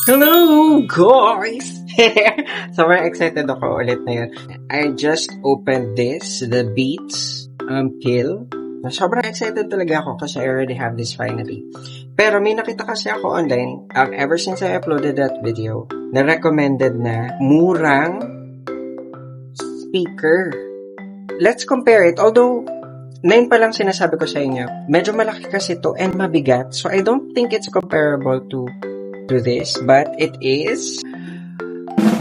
Hello, guys! Sobrang excited ako ulit na yun. I just opened this, the Beats pill. Sobrang excited talaga ako kasi I already have this finally. Pero may nakita kasi ako online, ever since I uploaded that video, na recommended na murang speaker. Let's compare it. Although, 9 pa lang sinasabi ko sa inyo, medyo malaki kasi to and mabigat. So I don't think it's comparable to this, but it is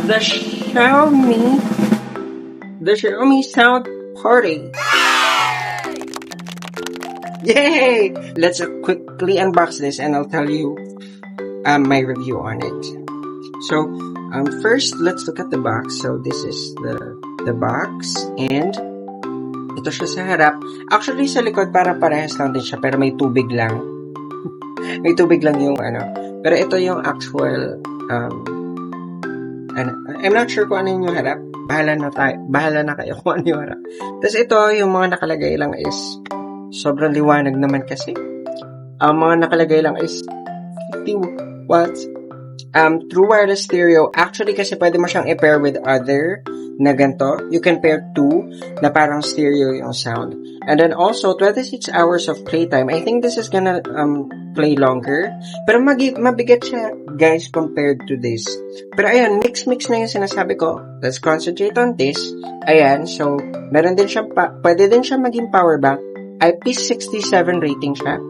the Xiaomi Sound Party. Yay! Let's quickly unbox this and I'll tell you my review on it. So first, let's look at the box. So this is the box and ito siya sa harap. Actually sa likod parang parehas lang din siya pero may tubig lang. May tubig lang yung Pero ito yung actual, I'm not sure kung ano yung harap. Bahala na kayo kung ano yung harap. Tapos ito, yung mga nakalagay lang is, sobrang liwanag naman kasi. Ang mga nakalagay lang is 50 watts. True wireless stereo. Actually, kasi pwede mo siyang i-pair with other na ganito. You can pair two na parang stereo yung sound. And then also, 26 hours of playtime. I think this is gonna play longer. Pero mabigat siya, guys, compared to this. Pero ayan, mix na yung sinasabi ko. Let's concentrate on this. Ayan, so, meron din siyang, pwede din siya maging power bank. IP67 rating siya.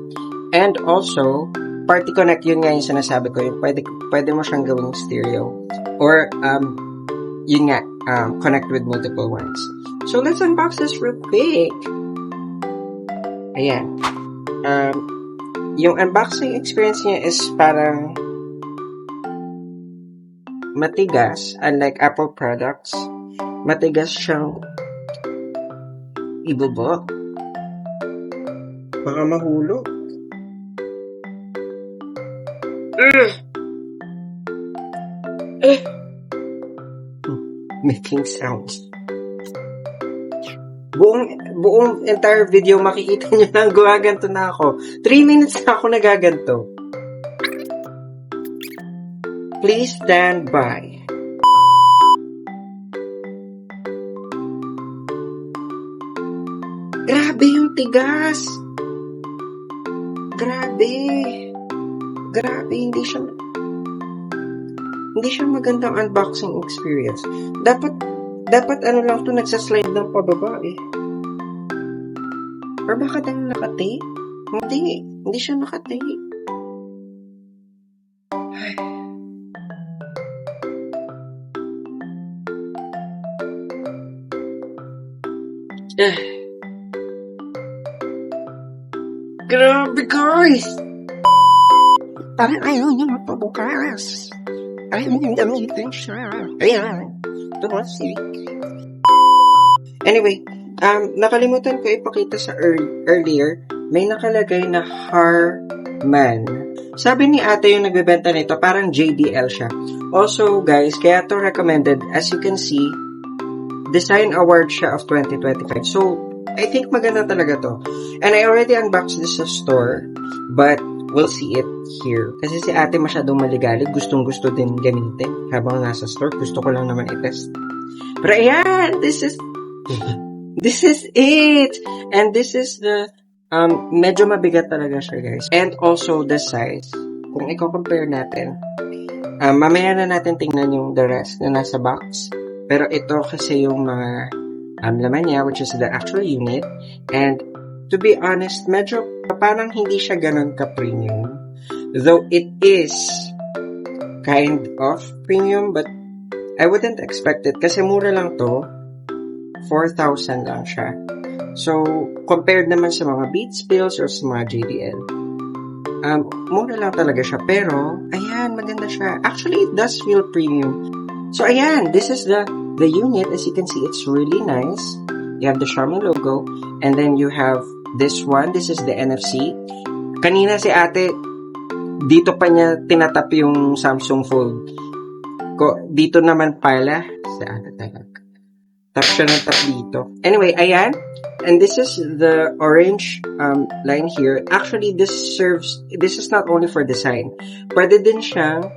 And also, Party Connect, yun nga yung sinasabi ko. Yung pwede mo siyang gawing stereo. Or, yun nga, connect with multiple ones. So, let's unbox this real quick. Ayan. Yung unboxing experience niya is parang matigas, unlike Apple products. Matigas siyang ibubo. Baka mahulog. Making sounds. Buong entire video makikita nyo lang gumaganto na ako. 3 minutes na ako nagaganto. Please stand by. Grabe yung tigas. Grabe, hindi siya magandang unboxing experience. Dapat lang to, nagsaslide lang pababa eh. Or baka lang nakati? Hindi siya nakati. Grabe, guys! Parang ayaw niya mapabukas. Ayaw niya gamitin siya. Ayan. Anyway, nakalimutan ko ipakita sa earlier, may nakalagay na Harman. Sabi ni ate yung nagbebenta nito, parang JDL siya. Also, guys, kaya to recommended, as you can see, Design Award siya of 2025. So, I think maganda talaga to. And I already unboxed this sa store, but we'll see it here. Kasi si ate masyadong maligalig, gustong-gusto din gamitin habang nasa store. Gusto ko lang naman i-test. Pero ayan, this is it! And this is the, medyo mabigat talaga siya, guys. And also the size. Kung i-compare natin, mamaya na natin tingnan yung the rest na nasa box. Pero ito kasi yung mga laman niya, which is the actual unit. And to be honest, medyo parang hindi siya ganun ka-premium. Though it is kind of premium, but I wouldn't expect it kasi mura lang to. 4,000 lang siya. So, compared naman sa mga Beats pills or sa mga JDL, mura lang talaga siya. Pero, ayan, maganda siya. Actually, it does feel premium. So, ayan, this is the unit. As you can see, it's really nice. You have the Xiaomi logo. And then you have this one. This is the NFC. Kanina si ate, dito pa niya tinatap yung Samsung Fold. Dito naman pala, si ate talaga. Tap siya ng tap dito. Anyway, ayan. And this is the orange line here. Actually, this is not only for design. Pwede din siyang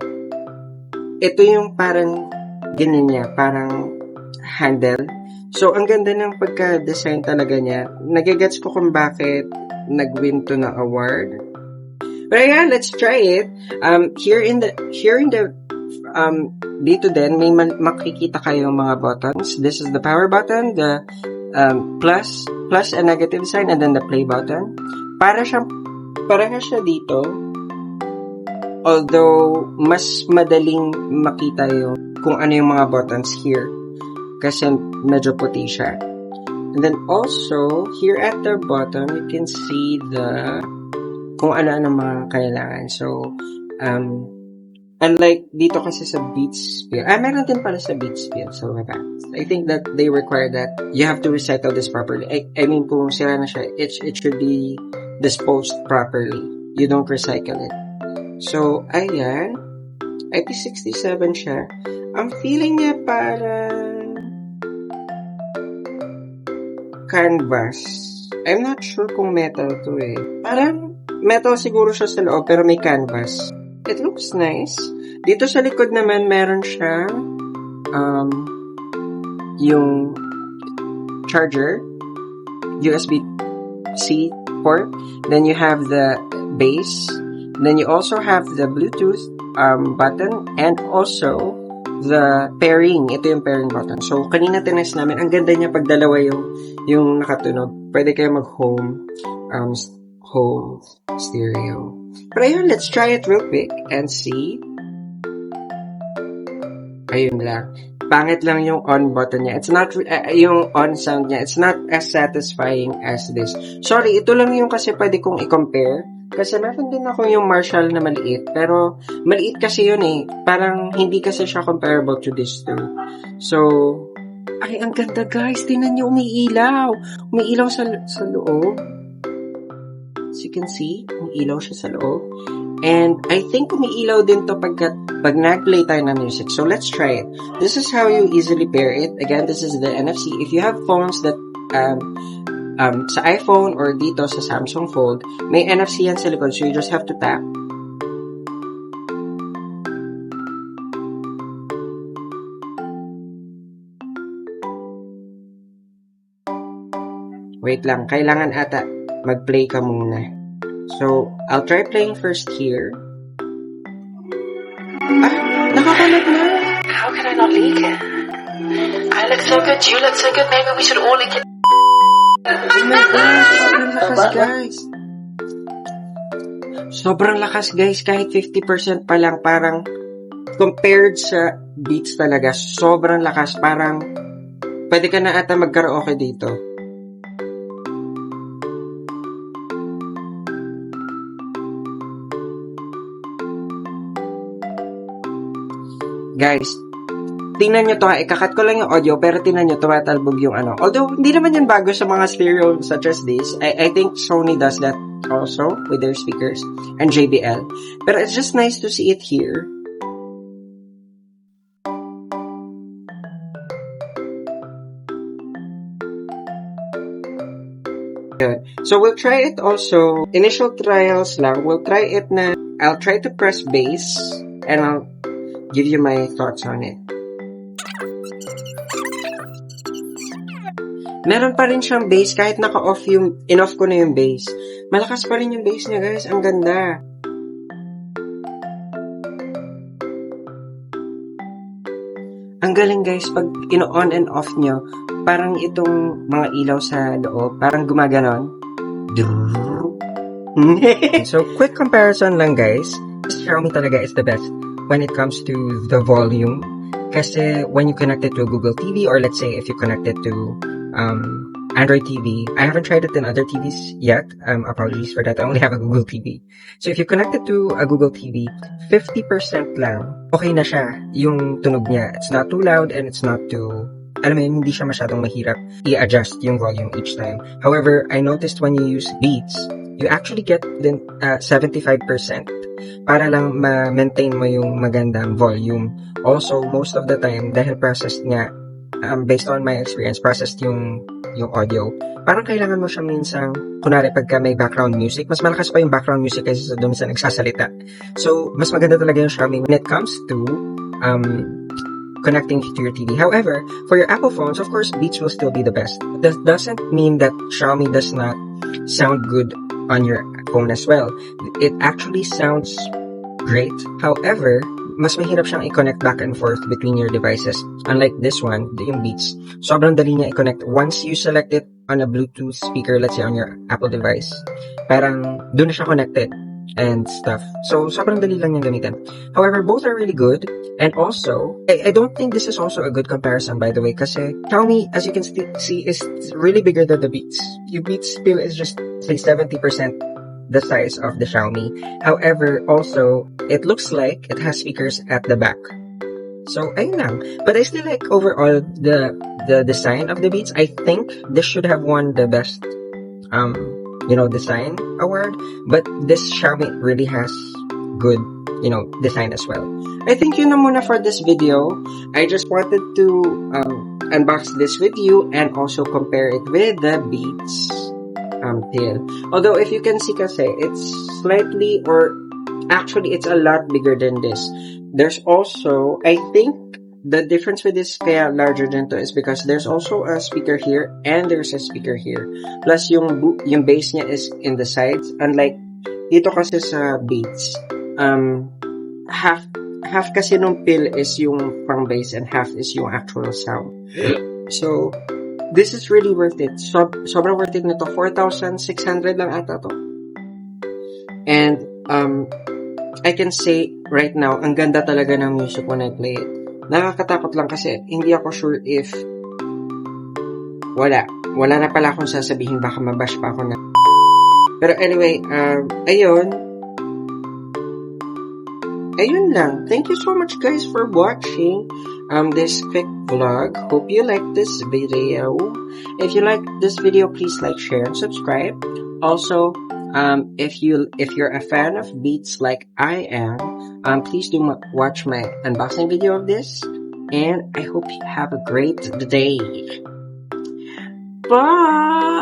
ito yung parang ganyan niya, parang handle. So, ang ganda ng pagka-design talaga niya. Nagigets ko kung bakit nag-win to na award. But yeah, let's try it. Here in the dito din may makikita kayong mga buttons. This is the power button, the plus and negative sign, and then the play button. Pareha siya dito. Although mas madaling makita yung kung ano yung mga buttons here kasi medyo puti siya. And then also here at the bottom you can see the kung ano-ano mga kailangan. So unlike dito kasi sa Beats Sphere, meron din pala sa Beats Sphere. So I think that they require that you have to recycle this properly. I mean kung sira na siya, it should be disposed properly. You don't recycle it. So, ayan. IP67 siya. Ang feeling niya parang canvas. I'm not sure kung metal to eh. Parang metal siguro siya sa loob pero may canvas. It looks nice. Dito sa likod naman meron siya yung charger, USB-C port. Then you have the base. Then you also have the Bluetooth button and also the pairing. Ito yung pairing button. So, kanina tinest namin. Ang ganda niya pag dalawa yung nakatunog. Pwede kayo mag-home home stereo. Pero ayun, let's try it real quick and see. Ayun lang. Pangit lang yung on button niya. It's not, yung on sound niya, it's not as satisfying as this. Sorry, ito lang yung kasi pwede kong i-compare. Kasi meron din ako yung Marshall na maliit. Pero, maliit kasi yun eh. Parang, hindi kasi siya comparable to this two. So, ay, ang ganda guys. Tingnan niyo, umiilaw. Umiilaw sa loob. As you can see, umiilaw siya sa loob. And, I think umiilaw din to pag nag-play tayo ng music. So, let's try it. This is how you easily pair it. Again, this is the NFC. If you have phones that, sa iPhone or dito sa Samsung Fold, may NFC yan sa likod, so you just have to tap. Wait lang, kailangan ata mag-play ka muna. So, I'll try playing first here. Nakapanood na! How can I not leak it? I look so good, you look so good, maybe we should all leak it. Oh my gosh, sobrang lakas guys. Sobrang lakas guys, kahit 50% pa lang, parang compared sa beats talaga, sobrang lakas, parang pwede ka na ata mag-karaoke dito. Guys, tingnan nyo to ha, ikakat ko lang yung audio, pero tingnan nyo, tumatalbog yung ano. Although, hindi naman yan bago sa mga stereo such as this. I think Sony does that also with their speakers and JBL. Pero it's just nice to see it here. Good. So, we'll try it also, initial trials lang, we'll try it na, I'll try to press bass, and I'll give you my thoughts on it. Meron pa rin siyang bass kahit naka-off yung, in-off ko na yung bass. Malakas pa rin yung bass niya guys, ang ganda. Ang galing guys, pag ino-on and off nyo, parang itong mga ilaw sa loob, parang gumaganon. So, quick comparison lang guys. Xiaomi talaga is the best when it comes to the volume. Kasi when you connect it to a Google TV, or let's say if you connect it to Android TV. I haven't tried it in other TVs yet. Apologies for that. I only have a Google TV. So if you connect it to a Google TV, 50% lang, okay na siya yung tunog niya. It's not too loud and it's not too, alam mo yun, hindi siya masyadong mahirap i-adjust yung volume each time. However, I noticed when you use Beats, you actually get then 75% para lang ma-maintain mo yung magandang volume. Also, most of the time, dahil processed nga, based on my experience, processed yung audio, parang kailangan mo siya minsan, kunwari pagka may background music, mas malakas pa yung background music kaysa sa dun sa nagsasalita. So, mas maganda talaga yung Xiaomi when it comes to connecting to your TV. However, for your Apple phones, of course, Beats will still be the best. That doesn't mean that Xiaomi does not sound good on your phone as well. It actually sounds great. However, mas mahirap siyang i-connect back and forth between your devices. Unlike this one, yung Beats, sobrang dali niya i-connect. Once you select it on a Bluetooth speaker, let's say on your Apple device, parang doon na siya connected and stuff. So, sobrang dali lang niyang gamitin. However, both are really good. And also, I don't think this is also a good comparison, by the way, kasi Xiaomi, as you can see, is really bigger than the Beats. Yung Beats still is just, say, 70% the size of the Xiaomi. However, also, it looks like it has speakers at the back. So, ayun lang. But I still like overall the design of the Beats. I think this should have won the best, design award. But this Xiaomi really has good, design as well. I think yun na muna for this video. I just wanted to unbox this with you and also compare it with the Beats pill. Although if you can see kasi, it's slightly, or actually it's a lot bigger than this. There's also, I think the difference with this kaya larger than to is because there's also a speaker here and there's a speaker here. Plus yung base niya is in the sides. Unlike dito kasi sa Beats, half kasi nung pill is yung pang bass and half is yung actual sound. So, this is really worth it. Sobrang worth it na to. 4,600 lang ata to. And, I can say right now, ang ganda talaga ng music when I play it. Nakakatakot lang kasi hindi ako sure if wala na pala akong sasabihin, baka mabash pa ako na. Pero anyway, ayun lang. Thank you so much guys for watching this quick vlog. Hope you like this video. If you like this video, please like, share, and subscribe. Also, if you're a fan of Beats like I am, please do watch my unboxing video of this. And I hope you have a great day. Bye!